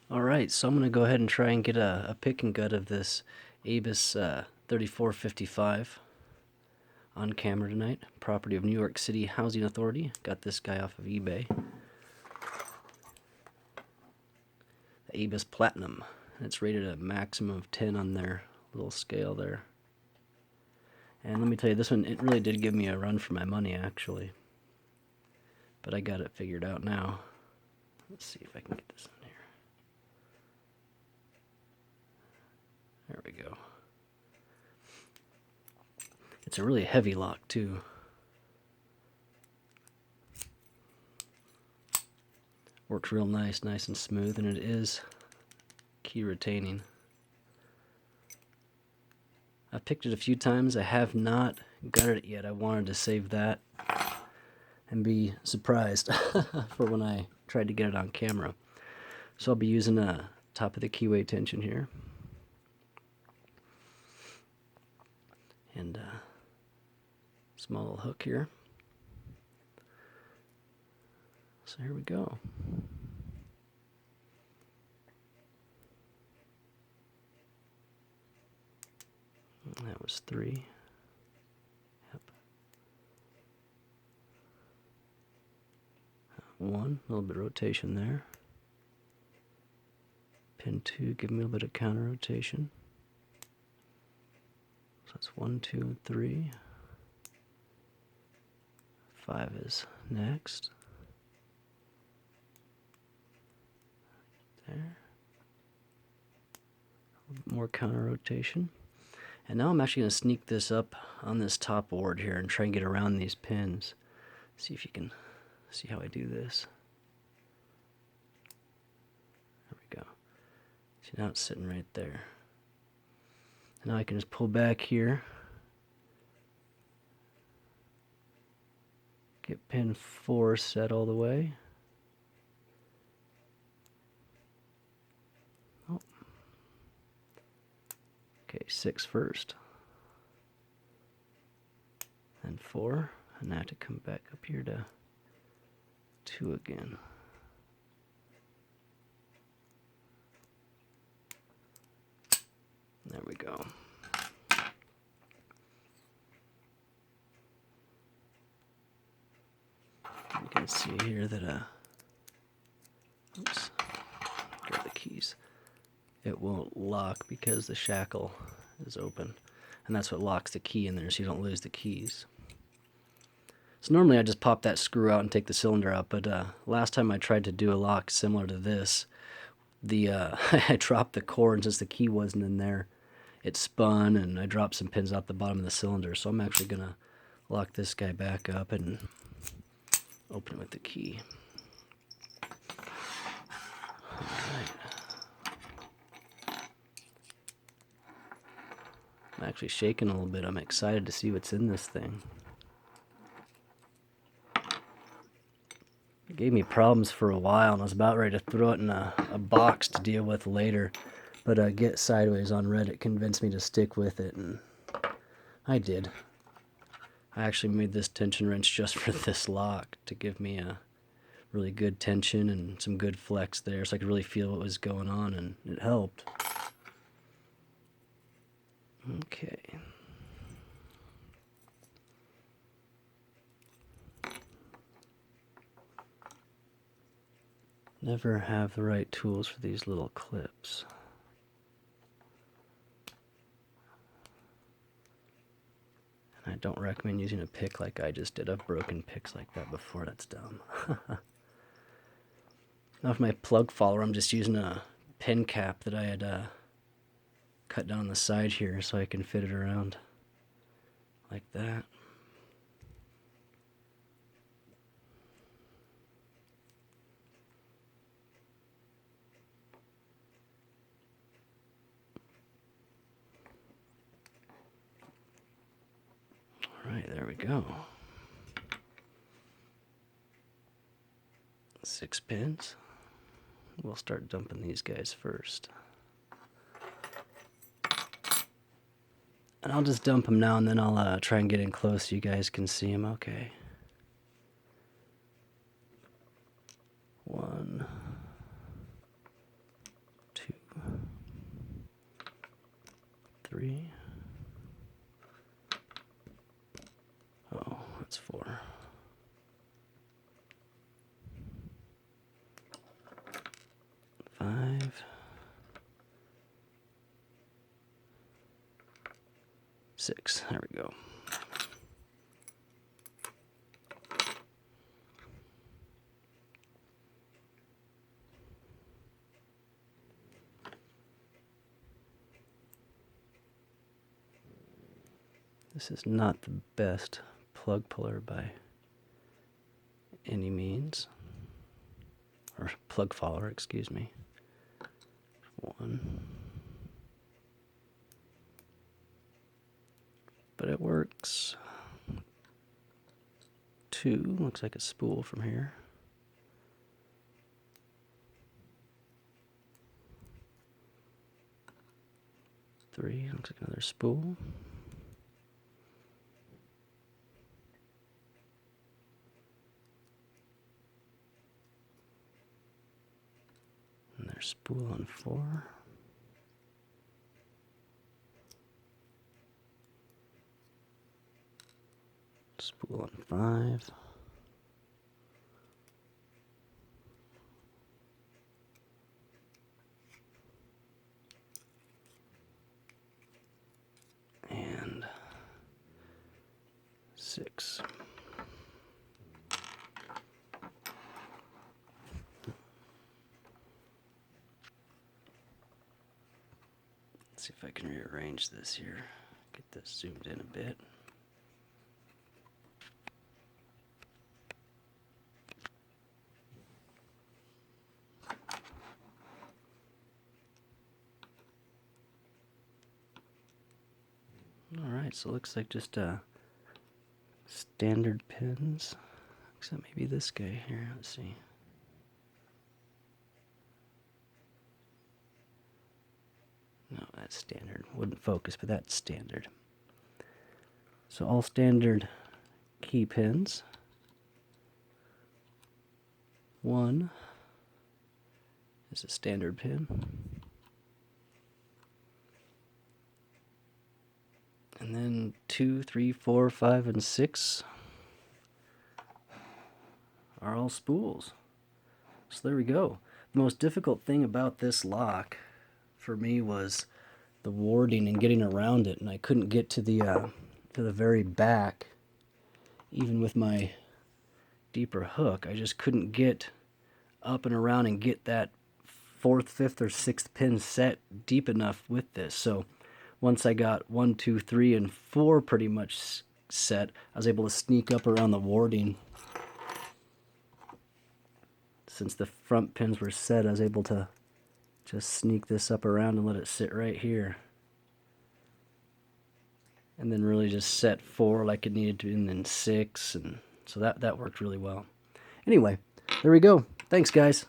Alright, so I'm going to go ahead and try and get a pick and gut of this Abus 3455 on camera tonight. Property of New York City Housing Authority. Got this guy off of eBay. The Abus Platinum. It's rated a maximum of 10 on their little scale there. And let me tell you, this one, it really did give me a run for my money, actually. But I got it figured out now. Let's see if I can get this in here. There we go. It's a really heavy lock, too. Works real nice and smooth, and it is key retaining. I've picked it a few times. I have not gutted it yet. I wanted to save that and be surprised for when I tried to get it on camera. So I'll be using a top of the keyway tension here. And a small little hook here. So here we go. And that was 3. Yep. 1, a little bit of rotation there. Pin 2, give me a little bit of counter rotation. So that's 1, 2, and 3. 5 is next. There. More counter rotation. And now I'm actually going to sneak this up on this top board here and try and get around these pins. See if you can see how I do this. There we go. See, now it's sitting right there. And now I can just pull back here. Get pin 4 set all the way. Oh. Okay, 6 first. Then 4. And I have to come back up here to 2 again. There we go. You can see here that oops, grab the keys. It won't lock because the shackle is open, and that's what locks the key in there, so you don't lose the keys. So normally I just pop that screw out and take the cylinder out, but last time I tried to do a lock similar to this, I dropped the cord, and since the key wasn't in there, it spun, and I dropped some pins out the bottom of the cylinder. So I'm actually gonna lock this guy back up and open it with the key. Alright. I'm actually shaking a little bit. I'm excited to see what's in this thing. It gave me problems for a while, and I was about ready to throw it in a box to deal with later. But Get Sideways on Reddit convinced me to stick with it, and I did. I actually made this tension wrench just for this lock to give me a really good tension and some good flex there, so I could really feel what was going on, and it helped. Okay. Never have the right tools for these little clips. And I don't recommend using a pick like I just did. I've broken picks like that before. That's dumb. Now for my plug follower, I'm just using a pin cap that I had cut down the side here so I can fit it around like that. Alright, there we go. 6 pins. We'll start dumping these guys first. And I'll just dump them now, and then I'll try and get in close so you guys can see them. Okay. 1, 3. Oh, that's 4. 5. 6. There we go. This is not the best plug puller by any means, or plug follower, excuse me. 1. But it works. 2, looks like a spool from here. 3, looks like another spool. And there's spool on 4. Spool on 5. And 6. Let's see if I can rearrange this here. Get this zoomed in a bit. Alright, so it looks like just standard pins, except maybe this guy here. Let's see. No, that's standard. Wouldn't focus, but that's standard. So all standard key pins. 1 is a standard pin. And then 2, 3, 4, 5, and 6 are all spools. So there we go. The most difficult thing about this lock for me was the warding and getting around it, and I couldn't get to the very back. Even with my deeper hook, I just couldn't get up and around and get that 4th, 5th, or 6th pin set deep enough with this. So once I got 1, 2, 3, and 4 pretty much set, I was able to sneak up around the warding. Since the front pins were set, I was able to just sneak this up around and let it sit right here. And then really just set 4 like it needed to, and then 6, and so that worked really well. Anyway, there we go. Thanks, guys.